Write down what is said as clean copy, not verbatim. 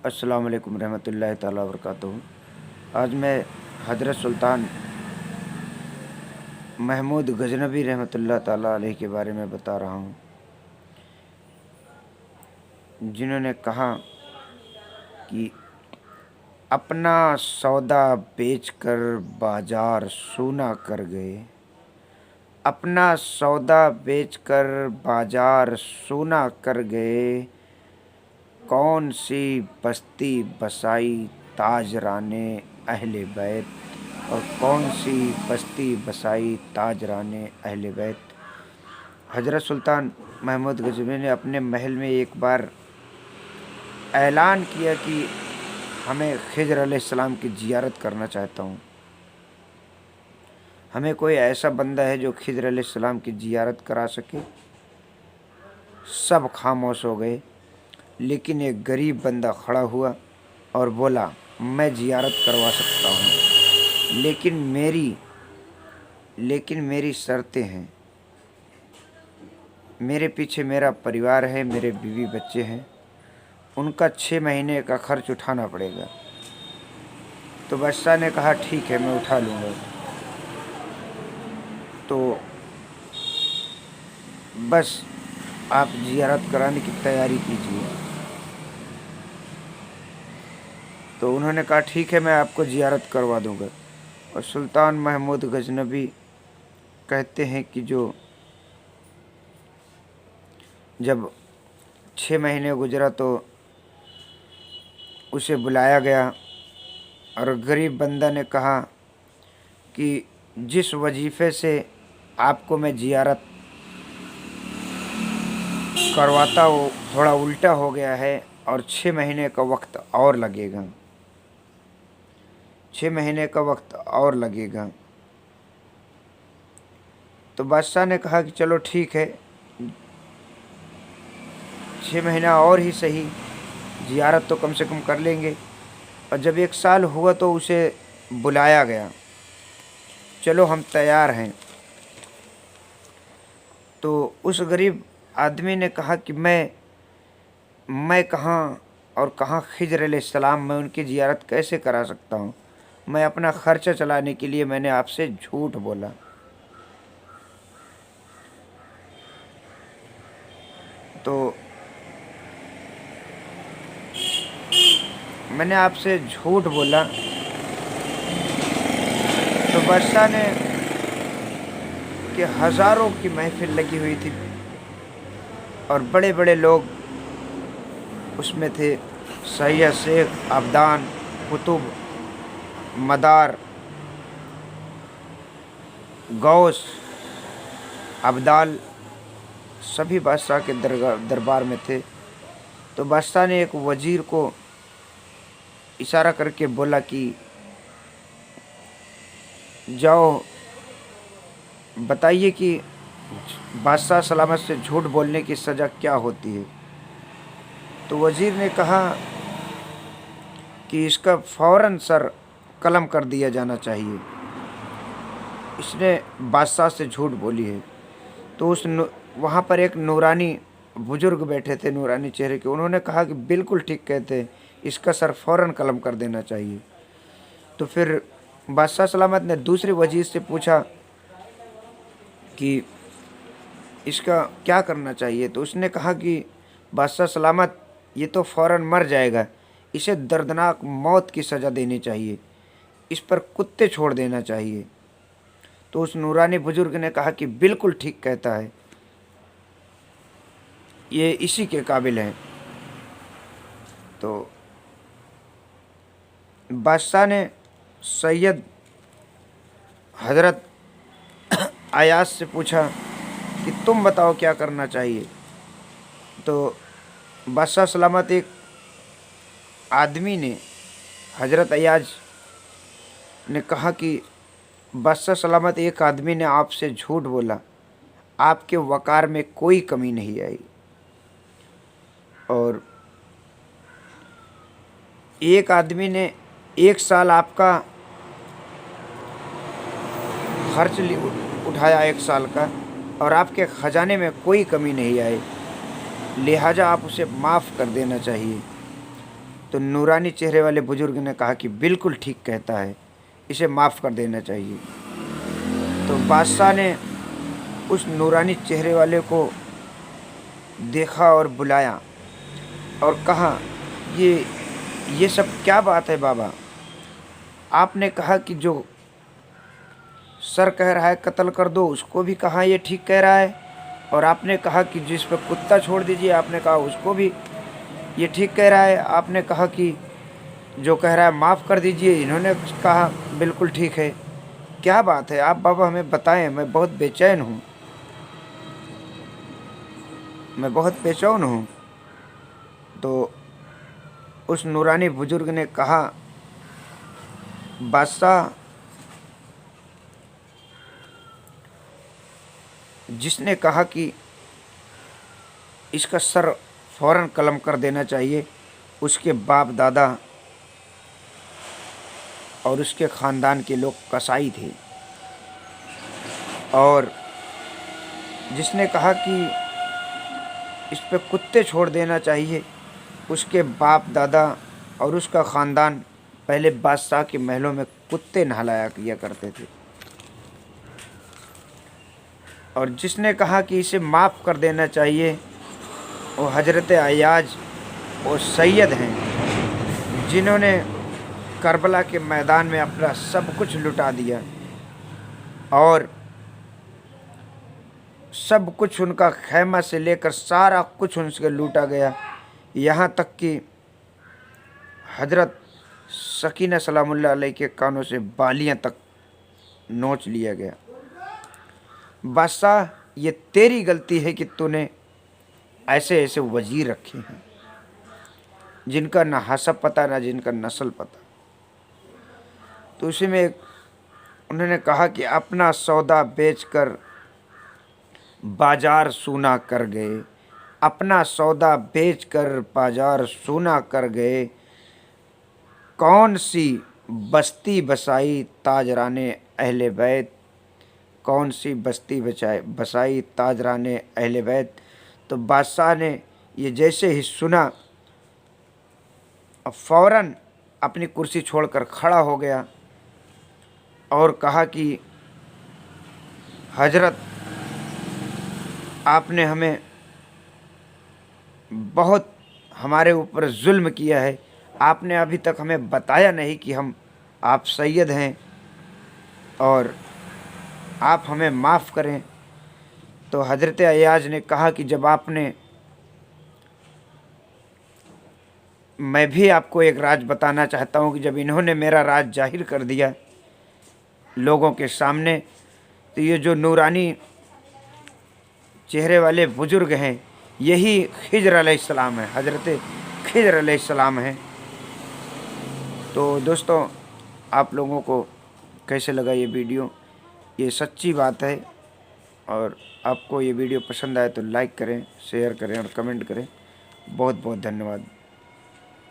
अस्सलाम वालेकुम रहमतुल्लाहि ताला वबरकातुहू। आज मैं हज़रत सुल्तान महमूद गजनबी रहमतुल्लाह ताला अलैह के बारे में बता रहा हूँ, जिन्होंने कहा कि अपना सौदा बेचकर बाजार सूना कर गए। अपना सौदा बेचकर बाजार सूना कर गए, कौन सी बस्ती बसाई ताजराने अहले बैत, और कौन सी बस्ती बसाई ताजराने अहले बैत। हज़रत सुल्तान महमूद गजनबी ने अपने महल में एक बार ऐलान किया कि हमें खिज़र अलैहिस्सलाम की ज़ियारत करना चाहता हूँ। हमें कोई ऐसा बंदा है जो खिज़र अलैहिस्सलाम की ज़ियारत करा सके। सब खामोश हो गए, लेकिन एक गरीब बंदा खड़ा हुआ और बोला, मैं ज़ियारत करवा सकता हूँ, लेकिन मेरी शर्तें हैं। मेरे पीछे मेरा परिवार है, मेरे बीवी बच्चे हैं, उनका 6 महीने का खर्च उठाना पड़ेगा। तो बादशाह ने कहा, ठीक है, मैं उठा लूँगा। तो बस आप ज़ियारत कराने की तैयारी कीजिए। तो उन्होंने कहा, ठीक है, मैं आपको ज़ियारत करवा दूँगा। और सुल्तान महमूद गजनबी कहते हैं कि जब 6 महीने गुजरा तो उसे बुलाया गया और गरीब बंदा ने कहा कि जिस वजीफ़े से आपको मैं ज़ियारत करवाता वो थोड़ा उल्टा हो गया है और 6 महीने का वक्त और लगेगा। 6 महीने का वक्त और लगेगा। तो बादशाह ने कहा कि चलो ठीक है, 6 महीना और ही सही, ज़ियारत तो कम से कम कर लेंगे। और जब 1 साल हुआ तो उसे बुलाया गया, चलो हम तैयार हैं। तो उस गरीब आदमी ने कहा कि मैं कहाँ और कहाँ खिज़र अलैहिस्सलाम, मैं उनकी ज़ियारत कैसे करा सकता हूँ। मैं अपना ख़र्चा चलाने के लिए मैंने आपसे झूठ बोला। तो मैंने आपसे झूठ बोला। तो बादशाह ने कि हज़ारों की महफिल लगी हुई थी और बड़े बड़े लोग उसमें थे, सैयद, शेख, अब्दान, कुतुब, मदार, गौस, अब्दाल, सभी बादशाह के दरबार में थे। तो बादशाह ने एक वज़ीर को इशारा करके बोला कि जाओ बताइए कि बादशाह सलामत से झूठ बोलने की सज़ा क्या होती है। तो वज़ीर ने कहा कि इसका फ़ौरन सर कलम कर दिया जाना चाहिए, इसने बादशाह से झूठ बोली है। तो वहाँ पर एक नूरानी बुज़ुर्ग बैठे थे, नूरानी चेहरे के, उन्होंने कहा कि बिल्कुल ठीक कहते हैं, इसका सर फ़ौरन कलम कर देना चाहिए। तो फिर बादशाह सलामत ने दूसरे वज़ीर से पूछा कि इसका क्या करना चाहिए। तो उसने कहा कि बादशाह सलामत, ये तो फ़ौरन मर जाएगा, इसे दर्दनाक मौत की सज़ा देनी चाहिए, इस पर कुत्ते छोड़ देना चाहिए। तो उस नूरानी बुज़ुर्ग ने कहा कि बिल्कुल ठीक कहता है, ये इसी के काबिल हैं। तो बादशाह ने सैयद हज़रत अयाज से पूछा कि तुम बताओ क्या करना चाहिए। तो बादशाह सलामत, एक आदमी ने, हज़रत अयाज ने कहा कि बादशाह सलामत, एक आदमी ने आपसे झूठ बोला, आपके वक़ार में कोई कमी नहीं आई, और एक आदमी ने 1 साल आपका खर्च उठाया 1 साल का, और आपके ख़जाने में कोई कमी नहीं आई, लिहाजा आप उसे माफ़ कर देना चाहिए। तो नूरानी चेहरे वाले बुजुर्ग ने कहा कि बिल्कुल ठीक कहता है, इसे माफ़ कर देना चाहिए। तो बादशाह ने उस नूरानी चेहरे वाले को देखा और बुलाया और कहा, ये सब क्या बात है बाबा? आपने कहा कि जो सर कह रहा है कत्ल कर दो, उसको भी कहा ये ठीक कह रहा है, और आपने कहा कि जिस पे कुत्ता छोड़ दीजिए, आपने कहा उसको भी ये ठीक कह रहा है। आपने कहा कि जो कह रहा है माफ़ कर दीजिए, इन्होंने कहा बिल्कुल ठीक है। क्या बात है आप बाबा हमें बताएं, मैं बहुत बेचैन हूँ, मैं बहुत बेचैन हूँ। तो उस नूरानी बुजुर्ग ने कहा, बादशाह, जिसने कहा कि इसका सर फौरन कलम कर देना चाहिए, उसके बाप दादा और उसके ख़ानदान के लोग कसाई थे, और जिसने कहा कि इस पे कुत्ते छोड़ देना चाहिए, उसके बाप दादा और उसका ख़ानदान पहले बादशाह के महलों में कुत्ते नहलाया किया करते थे, और जिसने कहा कि इसे माफ़ कर देना चाहिए वो हज़रत अय्याज वो सैयद हैं, जिन्होंने करबला के मैदान में अपना सब कुछ लुटा दिया, और सब कुछ उनका खैमा से लेकर सारा कुछ उनसे लूटा गया, यहाँ तक कि हजरत सकीना सलामुल्लाह अलैह के कानों से बालियाँ तक नोच लिया गया। बादशाह, ये तेरी गलती है कि तूने ऐसे ऐसे वजीर रखे हैं जिनका ना हसब पता ना जिनका नस्ल पता। तो उसी में उन्होंने कहा कि अपना सौदा बेचकर बाजार सूना कर गए, अपना सौदा बेचकर बाजार सूना कर गए, कौन सी बस्ती बसाई ताजराने अहले बैत, कौन सी बस्ती बसाई ताजराने अहले बैत। तो बादशाह ने ये जैसे ही सुना फ़ौरन अपनी कुर्सी छोड़कर खड़ा हो गया और कहा कि हजरत, आपने हमें बहुत हमारे ऊपर जुल्म किया है, आपने अभी तक हमें बताया नहीं कि आप सैयद हैं और आप हमें माफ़ करें। तो हजरत अय्याज ने कहा कि जब आपने, मैं भी आपको एक राज बताना चाहता हूँ कि जब इन्होंने मेरा राज जाहिर कर दिया लोगों के सामने, तो ये जो नूरानी चेहरे वाले बुज़ुर्ग हैं, यही खिज़र अलैहिस्सलाम है, हज़रत खिज़र अलैहिस्सलाम हैं। तो दोस्तों, आप लोगों को कैसे लगा ये वीडियो? ये सच्ची बात है, और आपको ये वीडियो पसंद आए तो लाइक करें, शेयर करें और कमेंट करें। बहुत बहुत धन्यवाद।